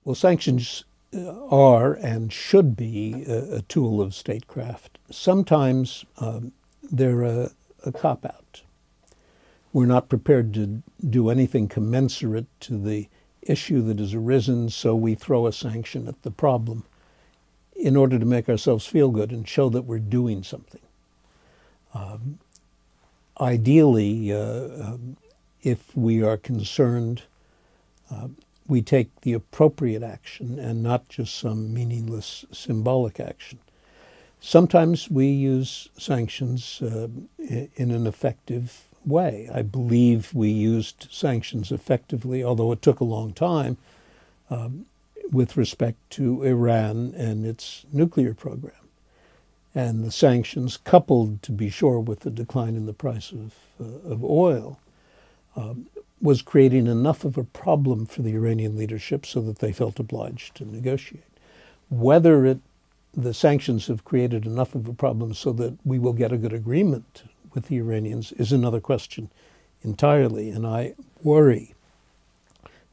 Well, sanctions are and should be a tool of statecraft. Sometimes they're a cop-out. We're not prepared to do anything commensurate to the issue that has arisen, so we throw a sanction at the problem in order to make ourselves feel good and show that we're doing something. Ideally, if we are concerned, we take the appropriate action and not just some meaningless symbolic action. Sometimes we use sanctions in an effective way. I believe we used sanctions effectively, although it took a long time, with respect to Iran and its nuclear program. And the sanctions, coupled, to be sure, with the decline in the price of oil, was creating enough of a problem for the Iranian leadership so that they felt obliged to negotiate. Whether the sanctions have created enough of a problem so that we will get a good agreement with the Iranians is another question entirely. And I worry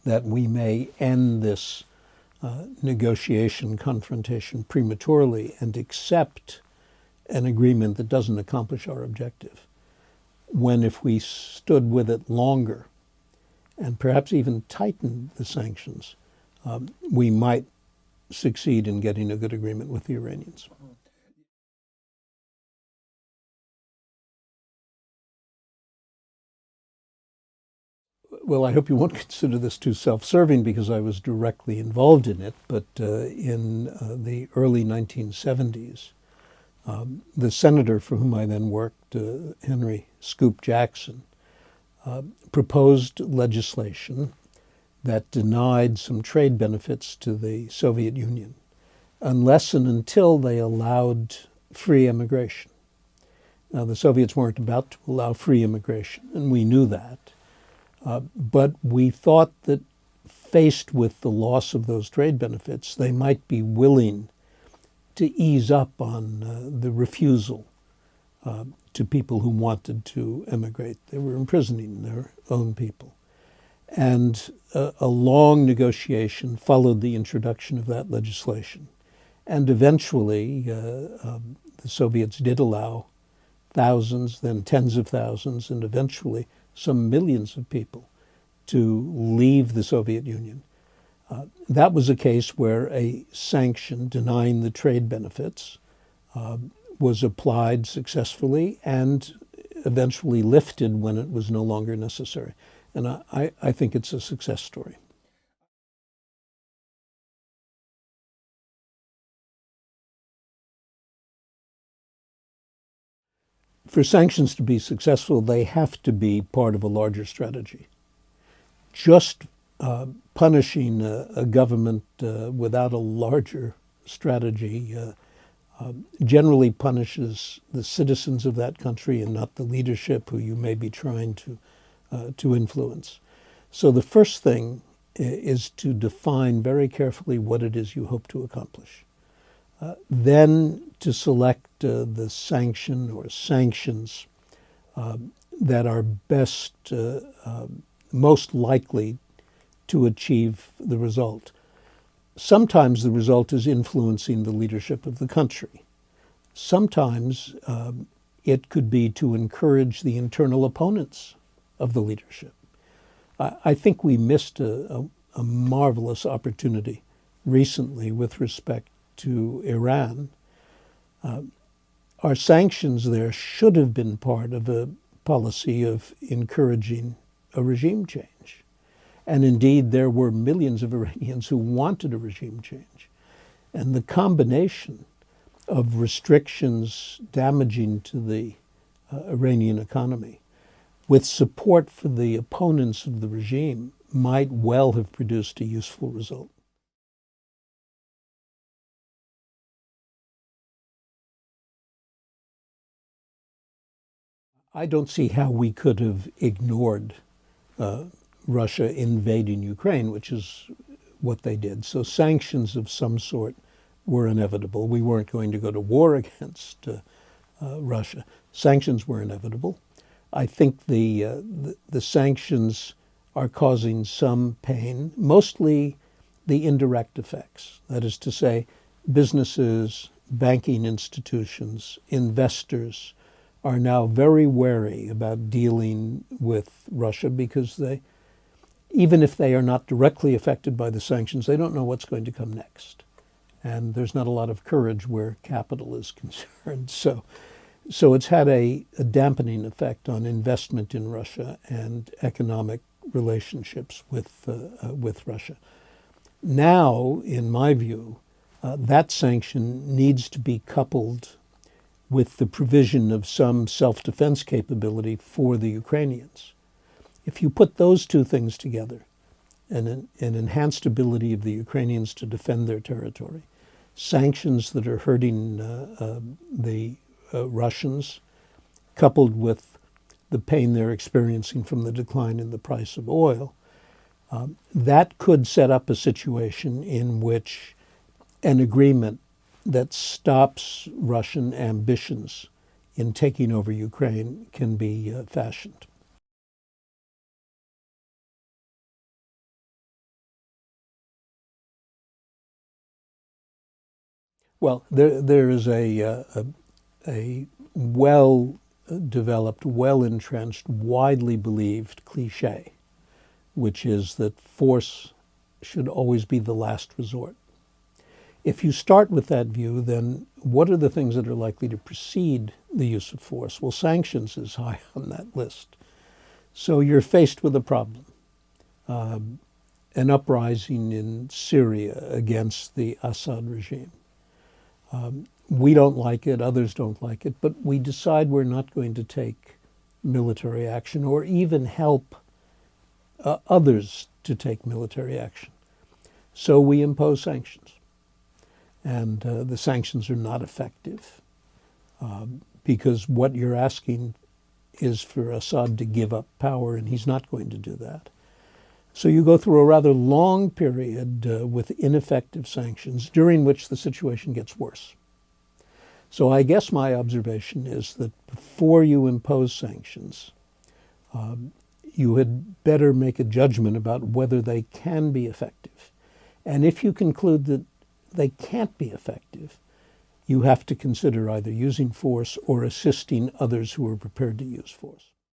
that we may end this negotiation confrontation prematurely and accept an agreement that doesn't accomplish our objective, when if we stood with it longer and perhaps even tightened the sanctions, we might succeed in getting a good agreement with the Iranians. Well, I hope you won't consider this too self-serving because I was directly involved in it, but in the early 1970s, the senator for whom I then worked, Henry Scoop Jackson, proposed legislation that denied some trade benefits to the Soviet Union unless and until they allowed free immigration. Now, the Soviets weren't about to allow free immigration, and we knew that. But we thought that faced with the loss of those trade benefits, they might be willing to ease up on the refusal to people who wanted to emigrate. They were imprisoning their own people. And a long negotiation followed the introduction of that legislation. And eventually, the Soviets did allow thousands, then tens of thousands, and eventually some millions of people to leave the Soviet Union. That was a case where a sanction denying the trade benefits was applied successfully and eventually lifted when it was no longer necessary. And I think it's a success story. For sanctions to be successful, they have to be part of a larger strategy. Just punishing a government without a larger strategy generally punishes the citizens of that country and not the leadership who you may be trying to influence. So the first thing is to define very carefully what it is you hope to accomplish. Then to select the sanction or sanctions that are most likely to achieve the result. Sometimes the result is influencing the leadership of the country. Sometimes it could be to encourage the internal opponents of the leadership. I think we missed a marvelous opportunity recently with respect to Iran. Our sanctions there should have been part of a policy of encouraging a regime change. And indeed, there were millions of Iranians who wanted a regime change. And the combination of restrictions damaging to the Iranian economy with support for the opponents of the regime might well have produced a useful result. I don't see how we could have ignored Russia invading Ukraine, which is what they did. So sanctions of some sort were inevitable. We weren't going to go to war against Russia. Sanctions were inevitable. I think the sanctions are causing some pain, mostly the indirect effects. That is to say, businesses, banking institutions, investors are now very wary about dealing with Russia because they, even if they are not directly affected by the sanctions, they don't know what's going to come next. And there's not a lot of courage where capital is concerned. So it's had a dampening effect on investment in Russia and economic relationships with Russia. Now, in my view, that sanction needs to be coupled with the provision of some self-defense capability for the Ukrainians. If you put those two things together, an enhanced ability of the Ukrainians to defend their territory, sanctions that are hurting the Russians, coupled with the pain they're experiencing from the decline in the price of oil, that could set up a situation in which an agreement that stops Russian ambitions in taking over Ukraine can be fashioned. Well, there is a well-developed, well-entrenched, widely believed cliche, which is that force should always be the last resort. If you start with that view, then what are the things that are likely to precede the use of force? Well, sanctions is high on that list. So you're faced with a problem. An uprising in Syria against the Assad regime. We don't like it, others don't like it, but we decide we're not going to take military action or even help others to take military action. So we impose sanctions. And the sanctions are not effective because what you're asking is for Assad to give up power, and he's not going to do that. So you go through a rather long period with ineffective sanctions, during which the situation gets worse. So I guess my observation is that before you impose sanctions, you had better make a judgment about whether they can be effective. And if you conclude that they can't be effective, you have to consider either using force or assisting others who are prepared to use force.